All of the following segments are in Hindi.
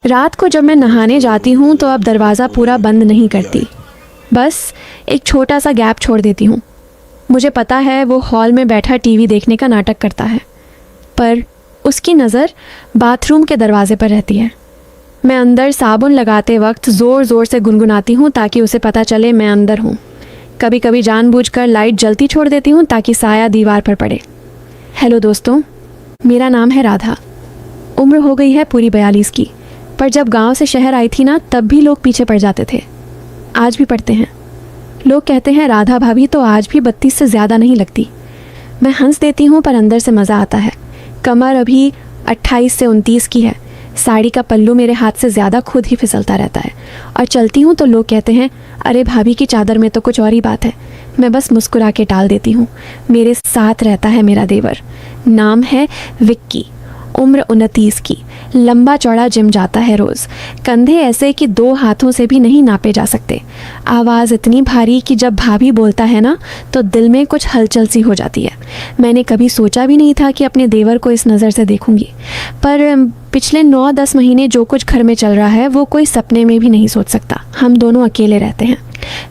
रात को जब मैं नहाने जाती हूँ तो अब दरवाज़ा पूरा बंद नहीं करती, बस एक छोटा सा गैप छोड़ देती हूँ। मुझे पता है वो हॉल में बैठा टीवी देखने का नाटक करता है, पर उसकी नज़र बाथरूम के दरवाजे पर रहती है। मैं अंदर साबुन लगाते वक्त ज़ोर ज़ोर से गुनगुनाती हूँ ताकि उसे पता चले मैं अंदर हूँ। कभी कभी जानबूझकर लाइट जलती छोड़ देती हूँ ताकि साया दीवार पर पड़े। हेलो दोस्तों, मेरा नाम है राधा। उम्र हो गई है पूरी 42 की, पर जब गांव से शहर आई थी ना, तब भी लोग पीछे पड़ जाते थे। आज भी पड़ते हैं। लोग कहते हैं राधा भाभी तो आज भी 32 से ज़्यादा नहीं लगती। मैं हंस देती हूँ पर अंदर से मज़ा आता है। कमर अभी 28 से 29 की है। साड़ी का पल्लू मेरे हाथ से ज़्यादा खुद ही फिसलता रहता है और चलती हूँ तो लोग कहते हैं अरे भाभी की चादर में तो कुछ और ही बात है। मैं बस मुस्कुरा के टाल देती हूँ। मेरे साथ रहता है मेरा देवर। नाम है विक्की। उम्र 29 की। लंबा चौड़ा जिम जाता है रोज़। कंधे ऐसे कि 2 हाथों से भी नहीं नापे जा सकते। आवाज़ इतनी भारी कि जब भाभी बोलता है ना तो दिल में कुछ हलचल सी हो जाती है। मैंने कभी सोचा भी नहीं था कि अपने देवर को इस नज़र से देखूंगी, पर पिछले 9-10 महीने जो कुछ घर में चल रहा है वो कोई सपने में भी नहीं सोच सकता। हम दोनों अकेले रहते हैं।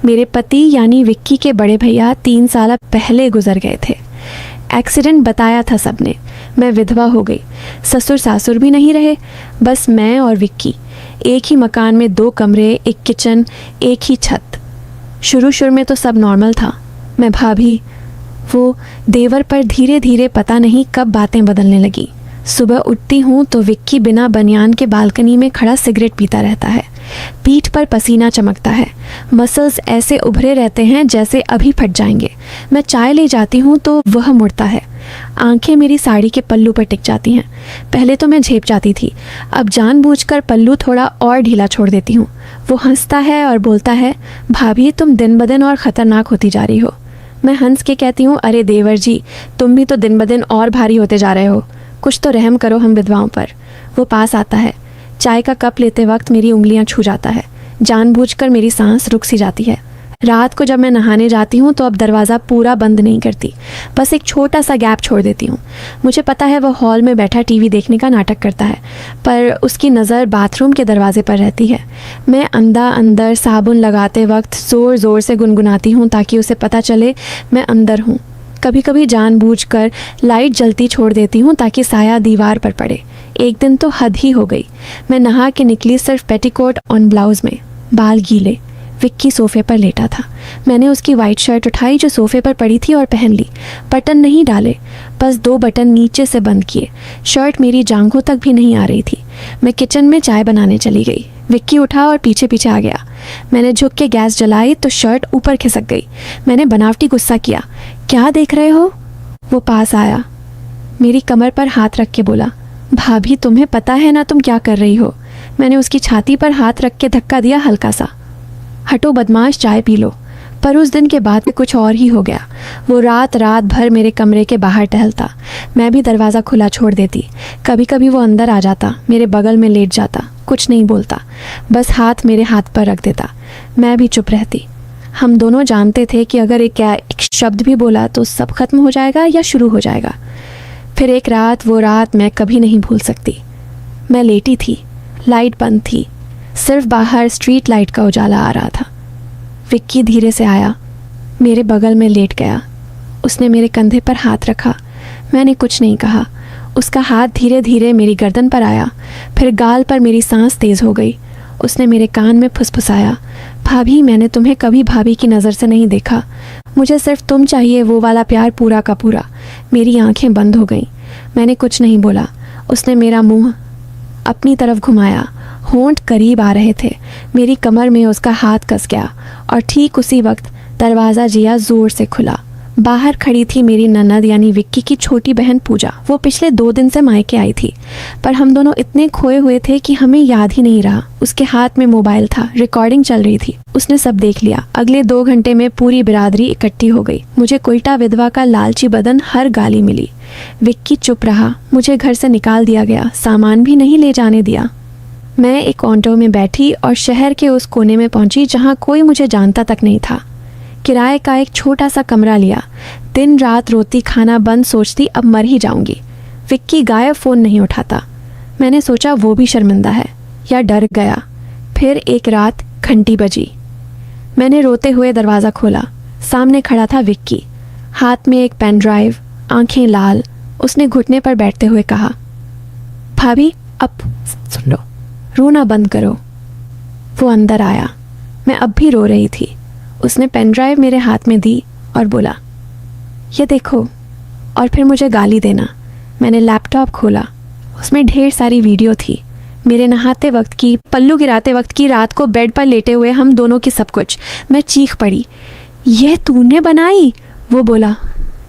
मेरे पति यानी विक्की के बड़े भैया 3 साल पहले गुजर गए थे। एक्सीडेंट बताया था सबने। मैं विधवा हो गई। ससुर सासुर भी नहीं रहे, बस मैं और विक्की। एक ही मकान में 2 कमरे, एक किचन, एक ही छत। शुरू में तो सब नॉर्मल था। मैं भाभी, वो देवर, पर धीरे धीरे पता नहीं कब बातें बदलने लगी। सुबह उठती हूँ तो विक्की बिना बनियान के बालकनी में खड़ा सिगरेट पीता रहता है। पीठ पर पसीना चमकता है। मसल्स ऐसे उभरे रहते हैं जैसे अभी फट जाएंगे। मैं चाय ले जाती हूँ तो वह मुड़ता है। आंखें मेरी साड़ी के पल्लू पर टिक जाती हैं। पहले तो मैं झेप जाती थी, अब जानबूझकर पल्लू थोड़ा और ढीला छोड़ देती हूँ। वो हंसता है और बोलता है भाभी तुम दिन ब दिन और ख़तरनाक होती जा रही हो। मैं हंस के कहती हूँ अरे देवर जी, तुम भी तो दिन ब दिन और भारी होते जा रहे हो। कुछ तो रहम करो हम विधवाओं पर। वो पास आता है। चाय का कप लेते वक्त मेरी उंगलियां छू जाता है। जानबूझकर मेरी सांस रुक सी जाती है। रात को जब मैं नहाने जाती हूँ तो अब दरवाज़ा पूरा बंद नहीं करती, बस एक छोटा सा गैप छोड़ देती हूँ। मुझे पता है वह हॉल में बैठा टीवी देखने का नाटक करता है, पर उसकी नज़र बाथरूम के दरवाजे पर रहती है। मैं अंदर साबुन लगाते वक्त ज़ोर ज़ोर से गुनगुनाती हूँ ताकि उसे पता चले मैं अंदर हूँ। कभी कभी जानबूझकर लाइट जलती छोड़ देती हूँ ताकि साया दीवार पर पड़े। एक दिन तो हद ही हो गई। मैं नहा के निकली सिर्फ पेटीकोट और ब्लाउज में, बाल गीले। विक्की सोफे पर लेटा था। मैंने उसकी वाइट शर्ट उठाई जो सोफे पर पड़ी थी और पहन ली। बटन नहीं डाले, बस 2 बटन नीचे से बंद किए। शर्ट मेरी जांघों तक भी नहीं आ रही थी। मैं किचन में चाय बनाने चली गई। विक्की उठा और पीछे पीछे आ गया। मैंने झुक के गैस जलाई तो शर्ट ऊपर खिसक गई। मैंने बनावटी गुस्सा किया, क्या देख रहे हो? वो पास आया, मेरी कमर पर हाथ रख के बोला भाभी तुम्हें पता है ना तुम क्या कर रही हो? मैंने उसकी छाती पर हाथ रख के धक्का दिया हल्का सा। हटो बदमाश, चाय पी लो। पर उस दिन के बाद कुछ और ही हो गया। वो रात भर मेरे कमरे के बाहर टहलता। मैं भी दरवाज़ा खुला छोड़ देती। कभी कभी वो अंदर आ जाता, मेरे बगल में लेट जाता, कुछ नहीं बोलता, बस हाथ मेरे हाथ पर रख देता। मैं भी चुप रहती। हम दोनों जानते थे कि अगर एक शब्द भी बोला तो सब खत्म हो जाएगा या शुरू हो जाएगा। फिर एक रात, वो रात मैं कभी नहीं भूल सकती। मैं लेटी थी, लाइट बंद थी, सिर्फ बाहर स्ट्रीट लाइट का उजाला आ रहा था। विक्की धीरे से आया, मेरे बगल में लेट गया। उसने मेरे कंधे पर हाथ रखा। मैंने कुछ नहीं कहा। उसका हाथ धीरे धीरे मेरी गर्दन पर आया, फिर गाल पर। मेरी सांस तेज़ हो गई। उसने मेरे कान में फुसफुसाया, भाभी मैंने तुम्हें कभी भाभी की नज़र से नहीं देखा। मुझे सिर्फ तुम चाहिए, वो वाला प्यार पूरा का पूरा। मेरी आंखें बंद हो गईं। मैंने कुछ नहीं बोला। उसने मेरा मुंह अपनी तरफ घुमाया। होंठ करीब आ रहे थे। मेरी कमर में उसका हाथ कस गया और ठीक उसी वक्त दरवाज़ा जिया ज़ोर से खुला। बाहर खड़ी थी मेरी ननद यानी विक्की की छोटी बहन पूजा। वो पिछले 2 दिन से मायके आई थी, पर हम दोनों इतने खोए हुए थे कि हमें याद ही नहीं रहा। उसके हाथ में मोबाइल था, रिकॉर्डिंग चल रही थी। उसने सब देख लिया। अगले 2 घंटे में पूरी बिरादरी इकट्ठी हो गई। मुझे कोयटा विधवा का लालची बदन हर गाली मिली। विक्की चुप रहा। मुझे घर से निकाल दिया गया, सामान भी नहीं ले जाने दिया। मैं एक ऑटो में बैठी और शहर के उस कोने में पहुंची जहां कोई मुझे जानता तक नहीं था। किराए का एक छोटा सा कमरा लिया। दिन रात रोती, खाना बंद, सोचती अब मर ही जाऊंगी। विक्की गायब, फ़ोन नहीं उठाता। मैंने सोचा वो भी शर्मिंदा है। या डर गया। फिर एक रात घंटी बजी। मैंने रोते हुए दरवाज़ा खोला। सामने खड़ा था विक्की, हाथ में एक पेन ड्राइव, आंखें लाल। उसने घुटने पर बैठते हुए कहा, भाभी अब सुन लो, रोना बंद करो। वो अंदर आया। मैं अब भी रो रही थी। उसने पेन ड्राइव मेरे हाथ में दी और बोला, ये देखो, और फिर मुझे गाली देना। मैंने लैपटॉप खोला। उसमें ढेर सारी वीडियो थी, मेरे नहाते वक्त की, पल्लू गिराते वक्त की, रात को बेड पर लेटे हुए हम दोनों की, सब कुछ। मैं चीख पड़ी, यह तूने बनाई? वो बोला,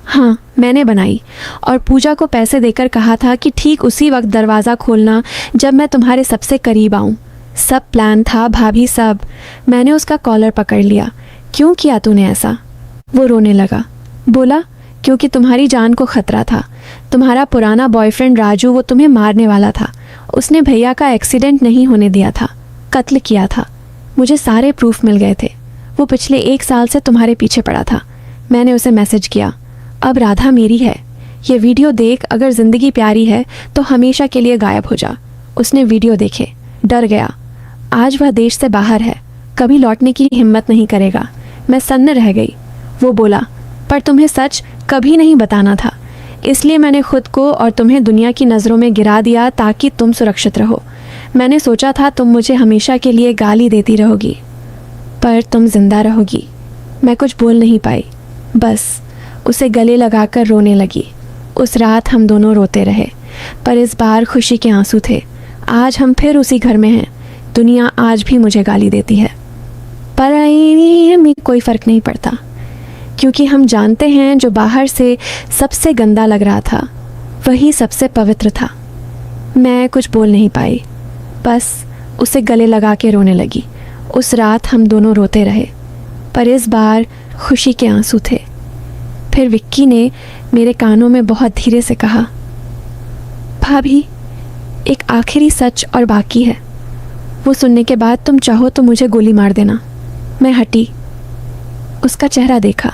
हाँ मैंने बनाई, और पूजा को पैसे देकर कहा था कि ठीक उसी वक्त दरवाज़ा खोलना जब मैं तुम्हारे सबसे करीब आऊँ। सब प्लान था भाभी, सब। मैंने उसका कॉलर पकड़ लिया। क्यों किया तूने ऐसा? वो रोने लगा। बोला, क्योंकि तुम्हारी जान को खतरा था। तुम्हारा पुराना बॉयफ्रेंड राजू, वो तुम्हें मारने वाला था। उसने भैया का एक्सीडेंट नहीं होने दिया था, कत्ल किया था। मुझे सारे प्रूफ मिल गए थे। वो पिछले 1 साल से तुम्हारे पीछे पड़ा था। मैंने उसे मैसेज किया, अब राधा मेरी है, ये वीडियो देख, अगर ज़िंदगी प्यारी है तो हमेशा के लिए गायब हो जा। उसने वीडियो देखे, डर गया। आज वह देश से बाहर है, कभी लौटने की हिम्मत नहीं करेगा। मैं सन्न रह गई। वो बोला, पर तुम्हें सच कभी नहीं बताना था, इसलिए मैंने खुद को और तुम्हें दुनिया की नज़रों में गिरा दिया ताकि तुम सुरक्षित रहो। मैंने सोचा था तुम मुझे हमेशा के लिए गाली देती रहोगी, पर तुम जिंदा रहोगी। मैं कुछ बोल नहीं पाई, बस उसे गले लगाकर रोने लगी। उस रात हम दोनों रोते रहे, पर इस बार खुशी के आंसू थे। आज हम फिर उसी घर में हैं। दुनिया आज भी मुझे गाली देती है, पर हमें कोई फ़र्क नहीं पड़ता, क्योंकि हम जानते हैं जो बाहर से सबसे गंदा लग रहा था वही सबसे पवित्र था। मैं कुछ बोल नहीं पाई, बस उसे गले लगा के रोने लगी। उस रात हम दोनों रोते रहे, पर इस बार खुशी के आंसू थे। फिर विक्की ने मेरे कानों में बहुत धीरे से कहा, भाभी एक आखिरी सच और बाकी है। वो सुनने के बाद तुम चाहो तो मुझे गोली मार देना। मैं हटी, उसका चेहरा देखा।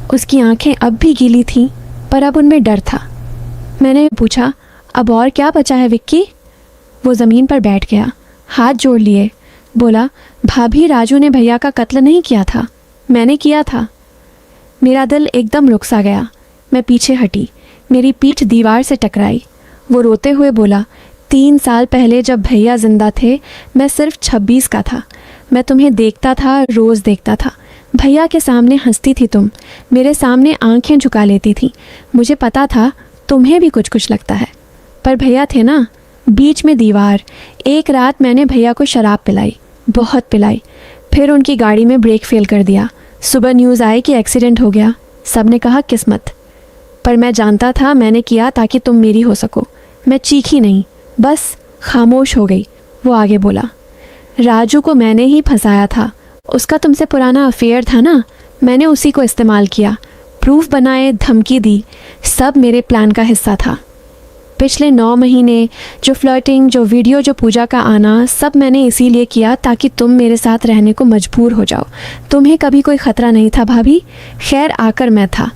उसकी आंखें अब भी गीली थीं, पर अब उनमें डर था। मैंने पूछा, अब और क्या बचा है विक्की? वो ज़मीन पर बैठ गया, हाथ जोड़ लिए। बोला, भाभी राजू ने भैया का कत्ल नहीं किया था, मैंने किया था। मेरा दिल एकदम रुक सा गया। मैं पीछे हटी, मेरी पीठ दीवार से टकराई। वो रोते हुए बोला, 3 साल पहले जब भैया जिंदा थे मैं सिर्फ 26 का था। मैं तुम्हें देखता था, रोज़ देखता था। भैया के सामने हंसती थी तुम, मेरे सामने आंखें झुका लेती थी। मुझे पता था तुम्हें भी कुछ कुछ लगता है, पर भैया थे ना, बीच में दीवार। एक रात मैंने भैया को शराब पिलाई, बहुत पिलाई। फिर उनकी गाड़ी में ब्रेक फेल कर दिया। सुबह न्यूज़ आई कि एक्सीडेंट हो गया। सब ने कहा किस्मत, पर मैं जानता था मैंने किया ताकि तुम मेरी हो सको। मैं चीखी नहीं, बस खामोश हो गई। वो आगे बोला, राजू को मैंने ही फंसाया था। उसका तुमसे पुराना अफेयर था ना, मैंने उसी को इस्तेमाल किया। प्रूफ बनाए, धमकी दी, सब मेरे प्लान का हिस्सा था। पिछले 9 महीने जो फ्लर्टिंग, जो वीडियो, जो पूजा का आना, सब मैंने इसीलिए किया ताकि तुम मेरे साथ रहने को मजबूर हो जाओ। तुम्हें कभी कोई ख़तरा नहीं था भाभी, खैर आकर मैं था।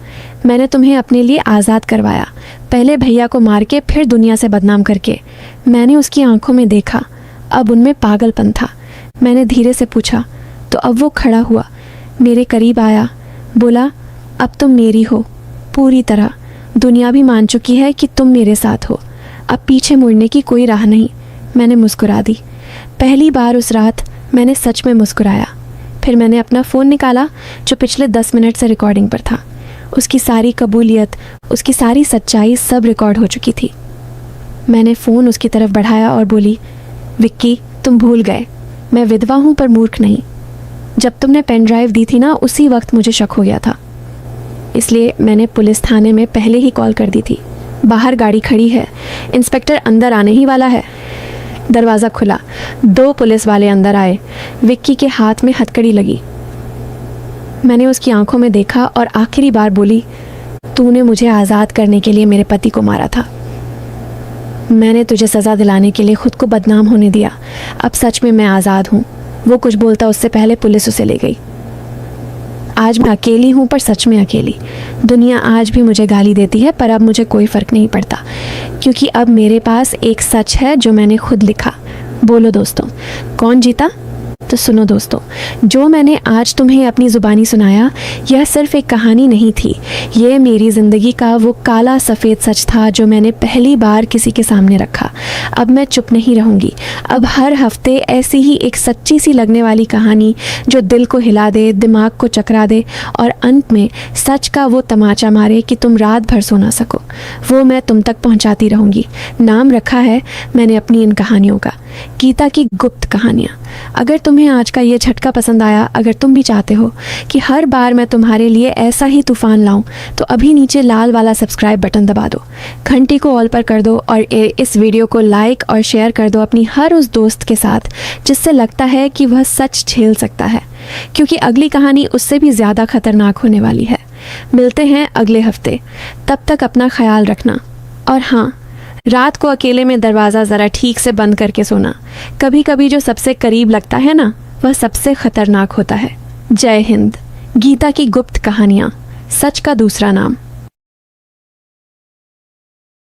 मैंने तुम्हें अपने लिए आज़ाद करवाया, पहले भैया को मार के, फिर दुनिया से बदनाम करके। मैंने उसकी आंखों में देखा, अब उनमें पागलपन था। मैंने धीरे से पूछा, तो अब वो खड़ा हुआ, मेरे करीब आया, बोला, अब तुम मेरी हो पूरी तरह। दुनिया भी मान चुकी है कि तुम मेरे साथ हो, अब पीछे मुड़ने की कोई राह नहीं। मैंने मुस्कुरा दी। पहली बार उस रात मैंने सच में मुस्कुराया। फिर मैंने अपना फ़ोन निकाला जो पिछले 10 मिनट से रिकॉर्डिंग पर था। उसकी सारी कबूलियत, उसकी सारी सच्चाई सब रिकॉर्ड हो चुकी थी। मैंने फ़ोन उसकी तरफ बढ़ाया और बोली, विक्की तुम भूल गए, मैं विधवा हूँ पर मूर्ख नहीं। जब तुमने पेन ड्राइव दी थी ना, उसी वक्त मुझे शक हो गया था, इसलिए मैंने पुलिस थाने में पहले ही कॉल कर दी थी। बाहर गाड़ी खड़ी है, इंस्पेक्टर अंदर आने ही वाला है। दरवाज़ा खुला, 2 पुलिस वाले अंदर आए। विक्की के हाथ में हथकड़ी लगी। मैंने उसकी आंखों में देखा और आखिरी बार बोली, तूने मुझे आज़ाद करने के लिए मेरे पति को मारा था। मैंने तुझे सज़ा दिलाने के लिए खुद को बदनाम होने दिया। अब सच में मैं आज़ाद हूँ। वो कुछ बोलता उससे पहले पुलिस उसे ले गई। आज मैं अकेली हूँ, पर सच में अकेली। दुनिया आज भी मुझे गाली देती है, पर अब मुझे कोई फ़र्क नहीं पड़ता, क्योंकि अब मेरे पास एक सच है जो मैंने खुद लिखा। बोलो दोस्तों, कौन जीता? तो सुनो दोस्तों, जो मैंने आज तुम्हें अपनी ज़ुबानी सुनाया, यह सिर्फ एक कहानी नहीं थी। ये मेरी ज़िंदगी का वो काला सफ़ेद सच था जो मैंने पहली बार किसी के सामने रखा। अब मैं चुप नहीं रहूँगी। अब हर हफ्ते ऐसी ही एक सच्ची सी लगने वाली कहानी जो दिल को हिला दे, दिमाग को चकरा दे और अंत में सच का वो तमाचा मारे कि तुम रात भर सो ना सको, वो मैं तुम तक पहुँचाती रहूँगी। नाम रखा है मैंने अपनी इन कहानियों का, गीता की गुप्त कहानियाँ। अगर तुम्हें आज का ये झटका पसंद आया, अगर तुम भी चाहते हो कि हर बार मैं तुम्हारे लिए ऐसा ही तूफान लाऊं, तो अभी नीचे लाल वाला सब्सक्राइब बटन दबा दो, घंटी को ऑल पर कर दो और इस वीडियो को लाइक और शेयर कर दो अपनी हर उस दोस्त के साथ जिससे लगता है कि वह सच झेल सकता है, क्योंकि अगली कहानी उससे भी ज़्यादा खतरनाक होने वाली है। मिलते हैं अगले हफ्ते, तब तक अपना ख्याल रखना। और हाँ, रात को अकेले में दरवाज़ा ज़रा ठीक से बंद करके सोना। कभी कभी जो सबसे करीब लगता है ना, वह सबसे खतरनाक होता है। जय हिंद। गीता की गुप्त कहानियाँ, सच का दूसरा नाम।